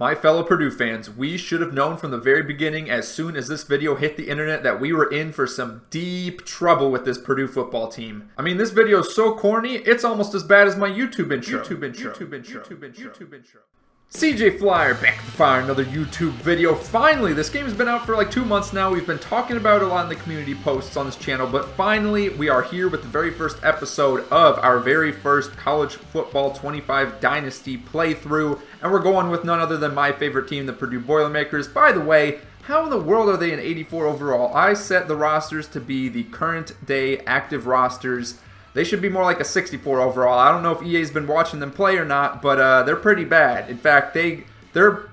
My fellow Purdue fans, we should have known from the very beginning as soon as this video hit the internet that we were in for some deep trouble with this Purdue football team. I mean, this video is so corny, it's almost as bad as my YouTube intro. CJ Flyer back to fire another YouTube video. Finally, this game has been out for like 2 months now. We've been talking about it a lot in the community posts on this channel, but finally we are here with the very first episode of our very first College Football 25 Dynasty playthrough, and we're going with none other than my favorite team, the Purdue Boilermakers. By the way, how in the world are they an 84 overall? I set the rosters to be the current day active rosters. They should be more like a 64 overall. I don't know if EA's been watching them play or not, but they're pretty bad. In fact, they're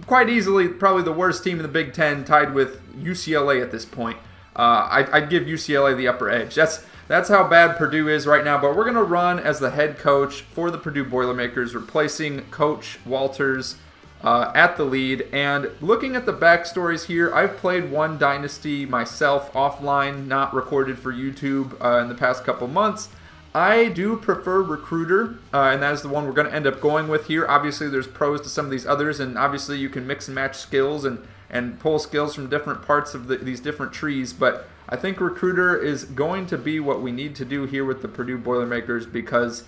quite easily probably the worst team in the Big Ten, tied with UCLA at this point. I'd give UCLA the upper edge. That's how bad Purdue is right now. But we're going to run as the head coach for the Purdue Boilermakers, replacing Coach Walters at the lead. And looking at the backstories here, I've played one Dynasty myself offline, not recorded for YouTube in the past couple months. I do prefer Recruiter, and that is the one we're going to end up going with here. Obviously, there's pros to some of these others, and obviously you can mix and match skills and pull skills from different parts of these different trees, but I think Recruiter is going to be what we need to do here with the Purdue Boilermakers because,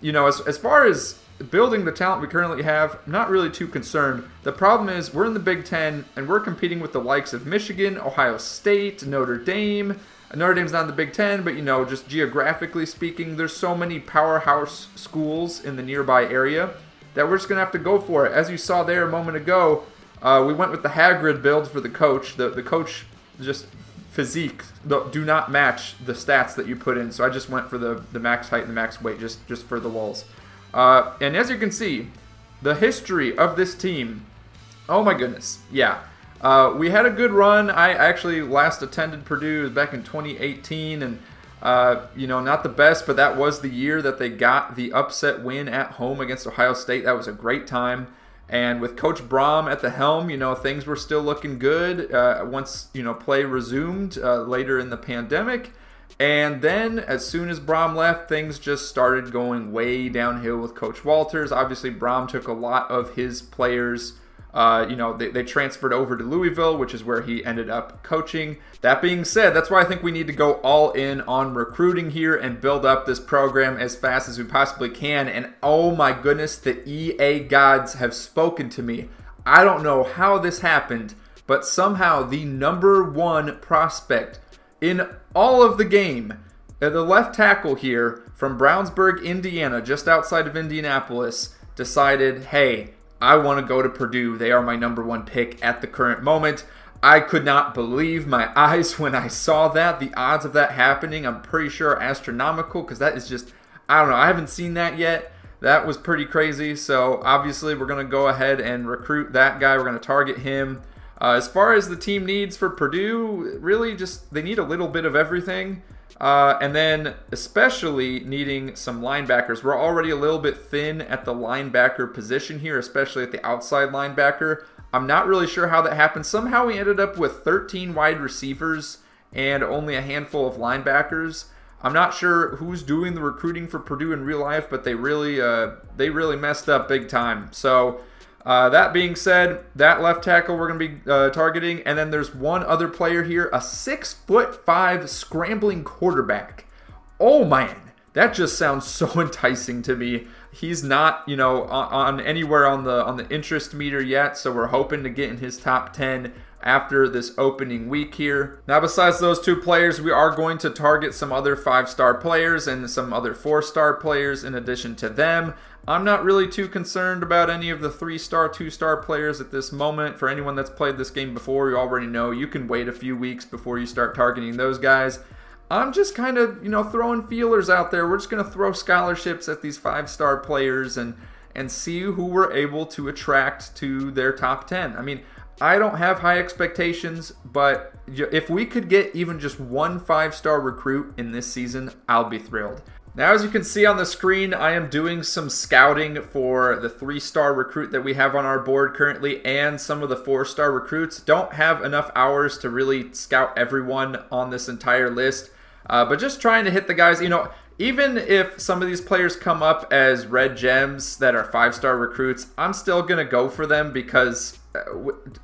you know, as far as building the talent we currently have, I'm not really too concerned. The problem is we're in the Big Ten, and we're competing with the likes of Michigan, Ohio State, Notre Dame. Notre Dame's not in the Big Ten, but, you know, just geographically speaking, there's so many powerhouse schools in the nearby area that we're just going to have to go for it. As you saw there a moment ago, we went with the Hagrid build for the coach. The coach just physique do not match the stats that you put in, so I just went for the max height and the max weight just for the lulz. And as you can see, the history of this team, oh my goodness, yeah. We had a good run. I actually last attended Purdue back in 2018, and you know, not the best, but that was the year that they got the upset win at home against Ohio State. That was a great time. And with Coach Brom at the helm, you know, things were still looking good once, you know, play resumed later in the pandemic. And then as soon as Brom left, things just started going way downhill with Coach Walters. Obviously, Brom took a lot of his players. You know, they transferred over to Louisville, which is where he ended up coaching. That being said, that's why I think we need to go all in on recruiting here and build up this program as fast as we possibly can. And oh my goodness, the EA gods have spoken to me. I don't know how this happened, but somehow the #1 prospect in all of the game, the left tackle here from Brownsburg, Indiana, just outside of Indianapolis, decided, hey, I want to go to Purdue. They are my #1 pick at the current moment. I could not believe my eyes when I saw that. The odds of that happening, I'm pretty sure, are astronomical because that is just, I don't know, I haven't seen that yet. That was pretty crazy. So obviously we're going to go ahead and recruit that guy. We're going to target him. As far as the team needs for Purdue, really just they need a little bit of everything. And then especially needing some linebackers. We're already a little bit thin at the linebacker position here, especially at the outside linebacker. I'm not really sure how that happened. Somehow we ended up with 13 wide receivers and only a handful of linebackers. I'm not sure who's doing the recruiting for Purdue in real life, but they really messed up big time. So that being said, that left tackle we're going to be targeting. And then there's one other player here, a 6'5" scrambling quarterback. Oh man, that just sounds so enticing to me. He's not, you know, on anywhere on the interest meter yet, so we're hoping to get in his top 10 after this opening week here. Now, besides those two players, we are going to target some other 5-star players and some other 4-star players in addition to them. I'm not really too concerned about any of the 3-star, 2-star players at this moment. For anyone that's played this game before, you already know you can wait a few weeks before you start targeting those guys. I'm just kind of, you know, throwing feelers out there. We're just going to throw scholarships at these 5-star players and see who we're able to attract to their top 10. I mean, I don't have high expectations, but if we could get even just one 5-star recruit in this season, I'll be thrilled. Now, as you can see on the screen, I am doing some scouting for the 3-star recruit that we have on our board currently and some of the 4-star recruits. Don't have enough hours to really scout everyone on this entire list, but just trying to hit the guys. You know, even if some of these players come up as red gems that are 5-star recruits, I'm still going to go for them because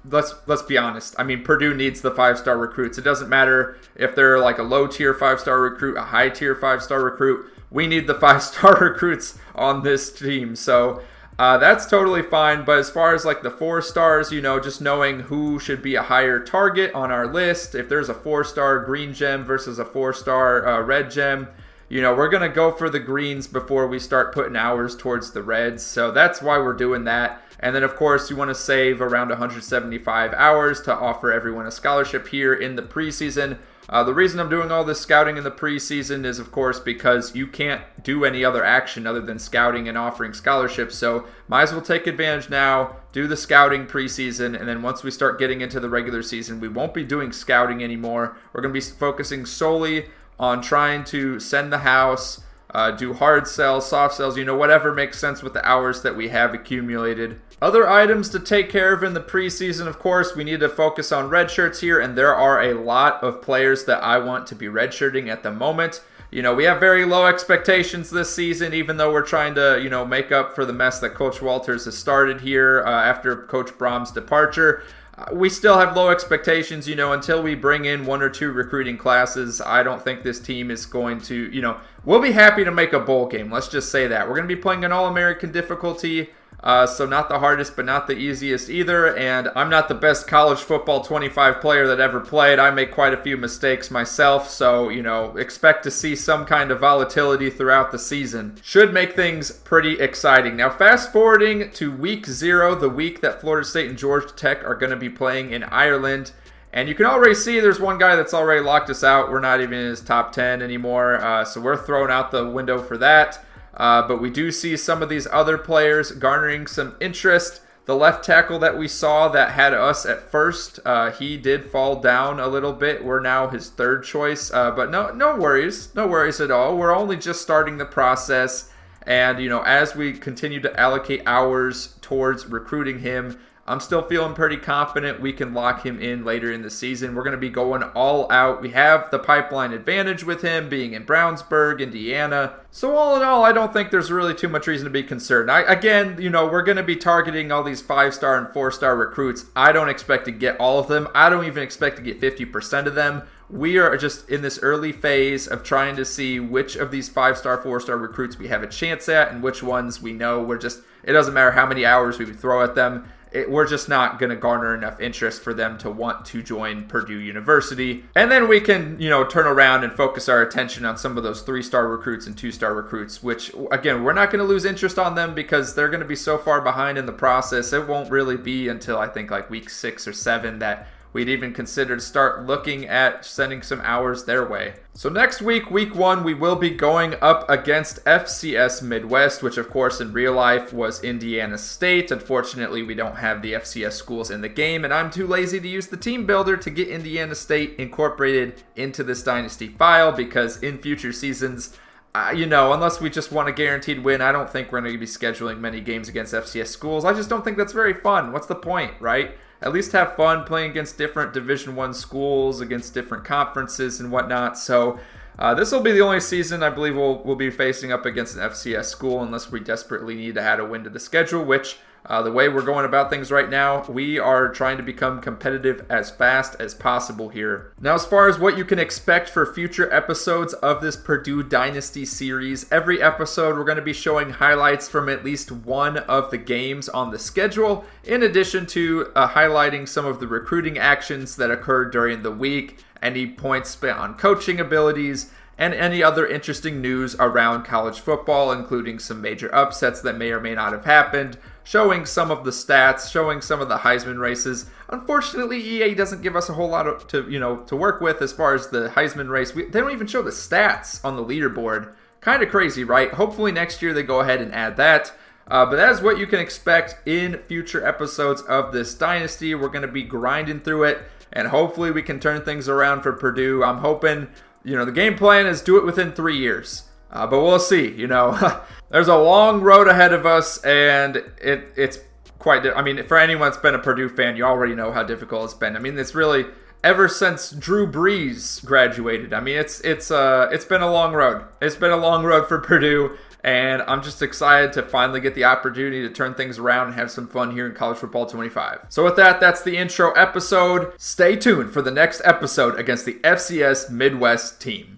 let's be honest. I mean, Purdue needs the 5-star recruits. It doesn't matter if they're like a low-tier 5-star recruit, a high-tier 5-star recruit. We need the 5-star recruits on this team. So that's totally fine. But as far as like the 4-stars, just knowing who should be a higher target on our list, if there's a 4-star green gem versus a 4-star red gem, we're going to go for the greens before we start putting hours towards the reds. So that's why we're doing that. And then, of course, you want to save around 175 hours to offer everyone a scholarship here in the preseason. The reason I'm doing all this scouting in the preseason is, of course, because you can't do any other action other than scouting and offering scholarships. So might as well take advantage now, do the scouting preseason, and then once we start getting into the regular season, we won't be doing scouting anymore. We're going to be focusing solely on trying to send the house, do hard sells, soft sells, whatever makes sense with the hours that we have accumulated. Other items to take care of in the preseason, of course, we need to focus on red shirts here, and there are a lot of players that I want to be redshirting at the moment. We have very low expectations this season, even though we're trying to, make up for the mess that Coach Walters has started here after Coach Brom's departure. We still have low expectations, until we bring in 1 or 2 recruiting classes. I don't think this team is going to, we'll be happy to make a bowl game. Let's just say that. We're going to be playing an All-American difficulty. So not the hardest, but not the easiest either. And I'm not the best college football 25 player that ever played. I make quite a few mistakes myself. So, expect to see some kind of volatility throughout the season. Should make things pretty exciting. Now, fast forwarding to week 0, the week that Florida State and Georgia Tech are going to be playing in Ireland. And you can already see there's one guy that's already locked us out. We're not even in his top 10 anymore. So we're thrown out the window for that. But we do see some of these other players garnering some interest. The left tackle that we saw that had us at first, he did fall down a little bit. We're now his 3rd choice. But no worries. No worries at all. We're only just starting the process. And, as we continue to allocate hours towards recruiting him, I'm still feeling pretty confident we can lock him in later in the season. We're going to be going all out. We have the pipeline advantage with him being in Brownsburg, Indiana. So all in all, I don't think there's really too much reason to be concerned. Again, we're going to be targeting all these 5-star and 4-star recruits. I don't expect to get all of them. I don't even expect to get 50% of them. We are just in this early phase of trying to see which of these 5-star, 4-star recruits we have a chance at and which ones we know it doesn't matter how many hours we throw at them. We're just not going to garner enough interest for them to want to join Purdue University. And then we can, turn around and focus our attention on some of those 3-star recruits and 2-star recruits, which, again, we're not going to lose interest on them because they're going to be so far behind in the process. It won't really be until, I think, like week 6 or 7 that we'd even consider to start looking at sending some hours their way. So next week, week 1, we will be going up against FCS Midwest, which of course in real life was Indiana State. Unfortunately, we don't have the FCS schools in the game, and I'm too lazy to use the team builder to get Indiana State incorporated into this Dynasty file because in future seasons, unless we just want a guaranteed win, I don't think we're going to be scheduling many games against FCS schools. I just don't think that's very fun. What's the point, right? At least have fun playing against different Division I schools, against different conferences and whatnot. So this will be the only season I believe we'll be facing up against an FCS school unless we desperately need to add a win to the schedule, which the way we're going about things right now, we are trying to become competitive as fast as possible here. Now, as far as what you can expect for future episodes of this Purdue Dynasty series, every episode we're going to be showing highlights from at least one of the games on the schedule, in addition to highlighting some of the recruiting actions that occurred during the week, any points spent on coaching abilities, and any other interesting news around college football, including some major upsets that may or may not have happened, showing some of the stats, showing some of the Heisman races. Unfortunately, EA doesn't give us a whole lot to work with as far as the Heisman race. They don't even show the stats on the leaderboard. Kind of crazy, right? Hopefully next year they go ahead and add that. But that is what you can expect in future episodes of this Dynasty. We're going to be grinding through it, and hopefully we can turn things around for Purdue. I'm hoping, the game plan is do it within 3 years. But we'll see, There's a long road ahead of us, and it's quite... for anyone that's been a Purdue fan, you already know how difficult it's been. It's really... ever since Drew Brees graduated. I mean, it's been a long road. It's been a long road for Purdue. And I'm just excited to finally get the opportunity to turn things around and have some fun here in College Football 25. So with that, that's the intro episode. Stay tuned for the next episode against the FCS Midwest team.